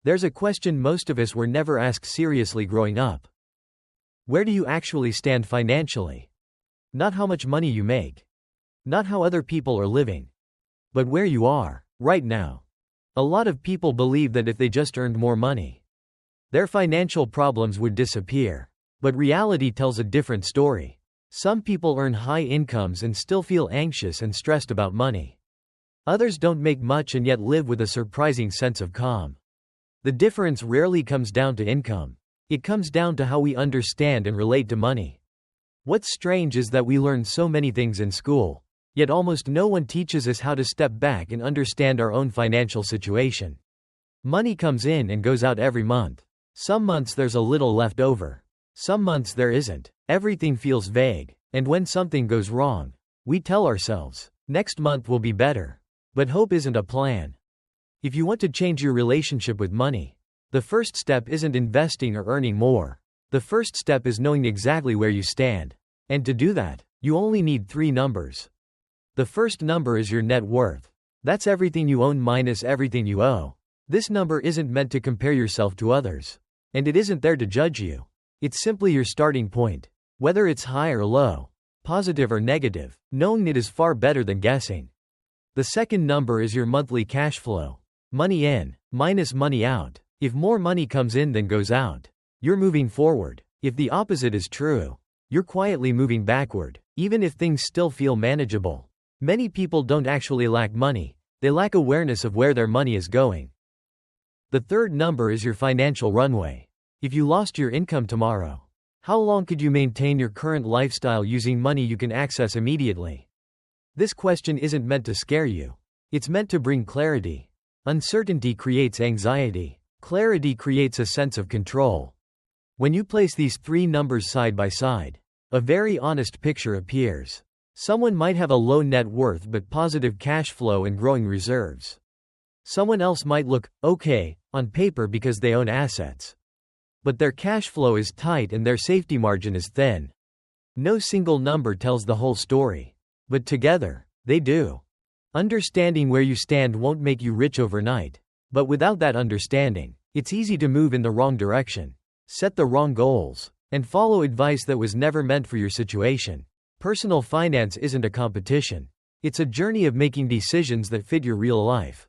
There's a question most of us were never asked seriously growing up. Where do you actually stand financially? Not how much money you make. Not how other people are living. But where you are, right now. A lot of people believe that if they just earned more money, their financial problems would disappear. But reality tells a different story. Some people earn high incomes and still feel anxious and stressed about money. Others don't make much and yet live with a surprising sense of calm. The difference rarely comes down to income. It comes down to how we understand and relate to money. What's strange is that we learn so many things in school, yet almost no one teaches us how to step back and understand our own financial situation. Money comes in and goes out every month. Some months there's a little left over. Some months there isn't. Everything feels vague, and when something goes wrong, we tell ourselves, next month will be better. But hope isn't a plan. If you want to change your relationship with money, the first step isn't investing or earning more. The first step is knowing exactly where you stand. And to do that, you only need 3 numbers. The first number is your net worth. That's everything you own minus everything you owe. This number isn't meant to compare yourself to others. And it isn't there to judge you. It's simply your starting point. Whether it's high or low, positive or negative, knowing it is far better than guessing. The second number is your monthly cash flow. Money in, minus money out. If more money comes in than goes out, you're moving forward. If the opposite is true, you're quietly moving backward, even if things still feel manageable. Many people don't actually lack money, they lack awareness of where their money is going. The third number is your financial runway. If you lost your income tomorrow, how long could you maintain your current lifestyle using money you can access immediately? This question isn't meant to scare you. It's meant to bring clarity. Uncertainty creates anxiety. Clarity creates a sense of control. When you place these 3 numbers side by side, a very honest picture appears. Someone might have a low net worth but positive cash flow and growing reserves. Someone else might look okay on paper because they own assets, but their cash flow is tight and their safety margin is thin. No single number tells the whole story, but together, they do. Understanding where you stand won't make you rich overnight, but without that understanding, it's easy to move in the wrong direction, set the wrong goals, and follow advice that was never meant for your situation. Personal finance isn't a competition. It's a journey of making decisions that fit your real life.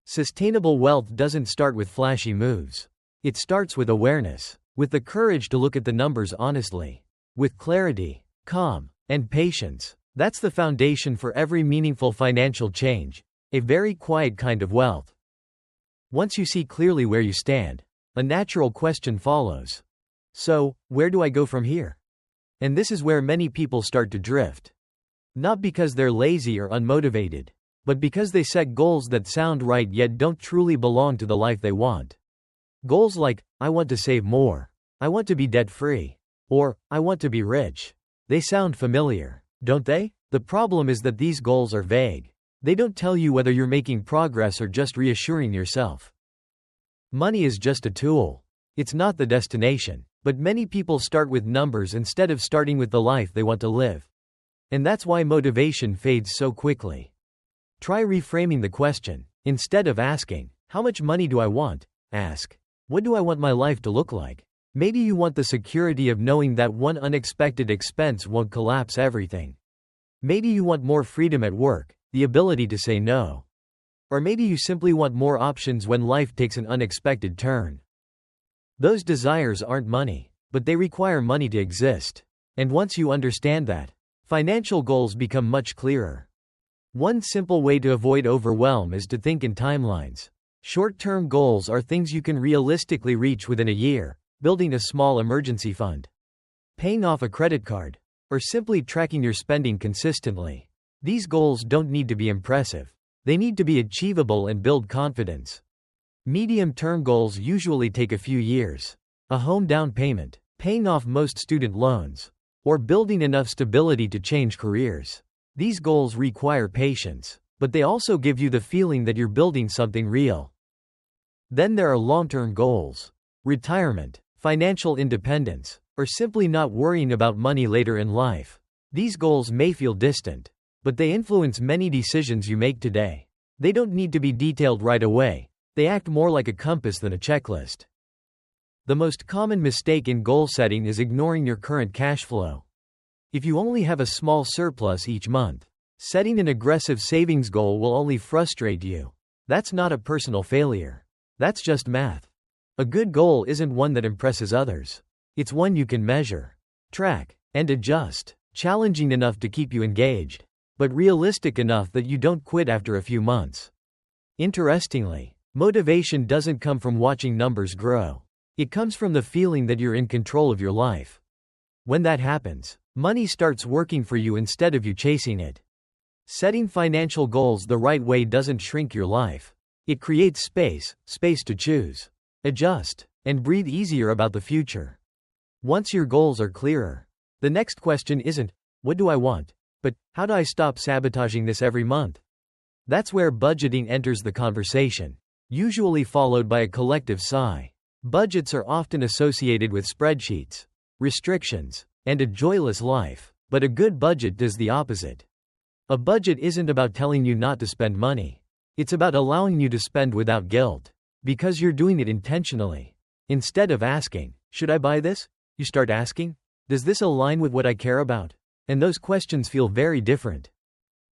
Sustainable wealth doesn't start with flashy moves. It starts with awareness, with the courage to look at the numbers honestly, with clarity, calm, and patience. That's the foundation for every meaningful financial change, a very quiet kind of wealth. Once you see clearly where you stand, a natural question follows. So, where do I go from here? And this is where many people start to drift. Not because they're lazy or unmotivated, but because they set goals that sound right yet don't truly belong to the life they want. Goals like, I want to save more, I want to be debt-free, or, I want to be rich. They sound familiar, don't they? The problem is that these goals are vague. They don't tell you whether you're making progress or just reassuring yourself. Money is just a tool. It's not the destination. But many people start with numbers instead of starting with the life they want to live. And that's why motivation fades so quickly. Try reframing the question. Instead of asking, how much money do I want? Ask, what do I want my life to look like? Maybe you want the security of knowing that one unexpected expense won't collapse everything. Maybe you want more freedom at work, the ability to say no. Or maybe you simply want more options when life takes an unexpected turn. Those desires aren't money, but they require money to exist. And once you understand that, financial goals become much clearer. One simple way to avoid overwhelm is to think in timelines. Short-term goals are things you can realistically reach within a year, building a small emergency fund, paying off a credit card, or simply tracking your spending consistently. These goals don't need to be impressive. They need to be achievable and build confidence. Medium-term goals usually take a few years. A home down payment, paying off most student loans, or building enough stability to change careers. These goals require patience, but they also give you the feeling that you're building something real. Then there are long-term goals. Retirement, financial independence, or simply not worrying about money later in life. These goals may feel distant, but they influence many decisions you make today. They don't need to be detailed right away. They act more like a compass than a checklist. The most common mistake in goal setting is ignoring your current cash flow. If you only have a small surplus each month, setting an aggressive savings goal will only frustrate you. That's not a personal failure. That's just math. A good goal isn't one that impresses others. It's one you can measure, track, and adjust, challenging enough to keep you engaged, but realistic enough that you don't quit after a few months. Interestingly, motivation doesn't come from watching numbers grow. It comes from the feeling that you're in control of your life. When that happens, money starts working for you instead of you chasing it. Setting financial goals the right way doesn't shrink your life. It creates space to choose, adjust, and breathe easier about the future. Once your goals are clearer, the next question isn't, what do I want? But, how do I stop sabotaging this every month? That's where budgeting enters the conversation, usually followed by a collective sigh. Budgets are often associated with spreadsheets, restrictions, and a joyless life, but a good budget does the opposite. A budget isn't about telling you not to spend money. It's about allowing you to spend without guilt, because you're doing it intentionally. Instead of asking, should I buy this? You start asking, does this align with what I care about? And those questions feel very different.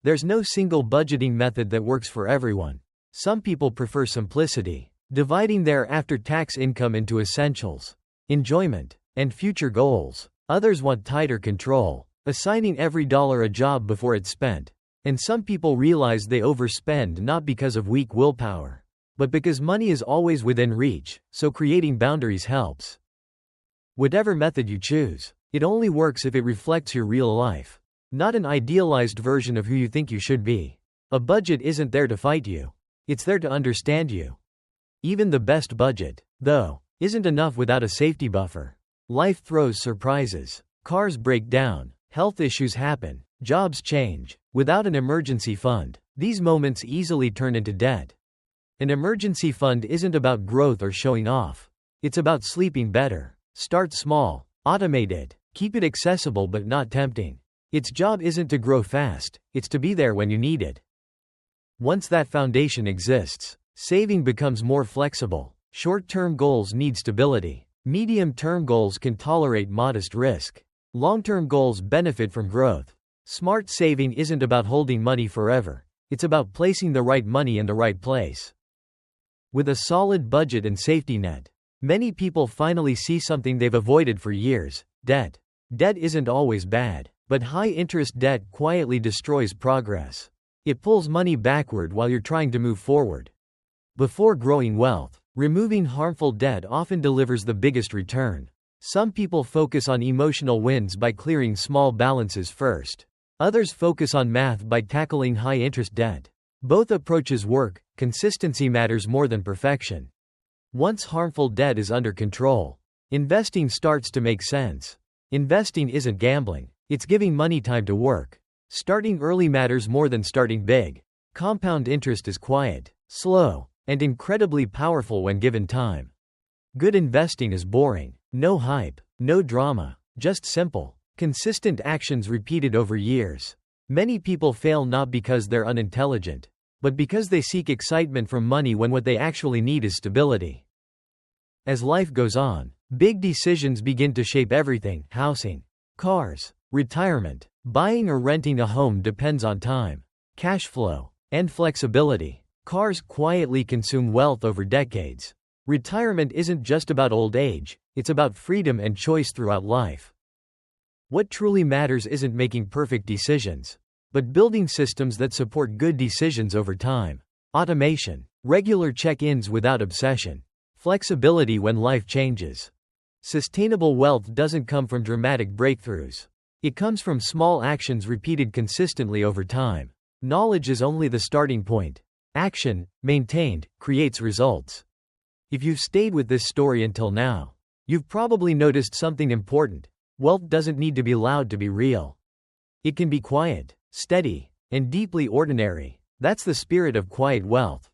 There's no single budgeting method that works for everyone. Some people prefer simplicity, dividing their after-tax income into essentials, enjoyment, and future goals. Others want tighter control, assigning every dollar a job before it's spent. And some people realize they overspend not because of weak willpower, but because money is always within reach, so creating boundaries helps. Whatever method you choose, it only works if it reflects your real life, not an idealized version of who you think you should be. A budget isn't there to fight you. It's there to understand you. Even the best budget, though, isn't enough without a safety buffer. Life throws surprises. Cars break down, health issues happen, jobs change. Without an emergency fund, these moments easily turn into debt. An emergency fund isn't about growth or showing off. It's about sleeping better. Start small, automate it, keep it accessible but not tempting. Its job isn't to grow fast, it's to be there when you need it. Once that foundation exists, saving becomes more flexible. Short-term goals need stability. Medium-term goals can tolerate modest risk. Long-term goals benefit from growth. Smart saving isn't about holding money forever. It's about placing the right money in the right place. With a solid budget and safety net, many people finally see something they've avoided for years: debt. Debt isn't always bad, but high-interest debt quietly destroys progress. It pulls money backward while you're trying to move forward. Before growing wealth, removing harmful debt often delivers the biggest return. Some people focus on emotional wins by clearing small balances first. Others focus on math by tackling high-interest debt. Both approaches work. Consistency matters more than perfection. Once harmful debt is under control, investing starts to make sense. Investing isn't gambling, it's giving money time to work. Starting early matters more than starting big. Compound interest is quiet, slow, and incredibly powerful when given time. Good investing is boring. No hype, no drama, just simple, consistent actions repeated over years. Many people fail not because they're unintelligent, but because they seek excitement from money when what they actually need is stability. As life goes on, big decisions begin to shape everything: housing, cars, retirement. Buying or renting a home depends on time, cash flow, and flexibility. Cars quietly consume wealth over decades. Retirement isn't just about old age, it's about freedom and choice throughout life. What truly matters isn't making perfect decisions, but building systems that support good decisions over time. Automation, regular check-ins without obsession, flexibility when life changes. Sustainable wealth doesn't come from dramatic breakthroughs. It comes from small actions repeated consistently over time. Knowledge is only the starting point. Action, maintained, creates results. If you've stayed with this story until now, you've probably noticed something important. Wealth doesn't need to be loud to be real. It can be quiet, steady, and deeply ordinary. That's the spirit of quiet wealth.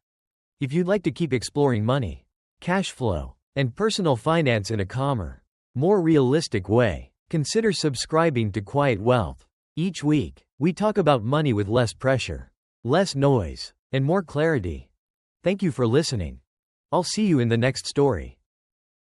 If you'd like to keep exploring money, cash flow, and personal finance in a calmer, more realistic way, consider subscribing to Quiet Wealth. Each week, we talk about money with less pressure, less noise, and more clarity. Thank you for listening. I'll see you in the next story.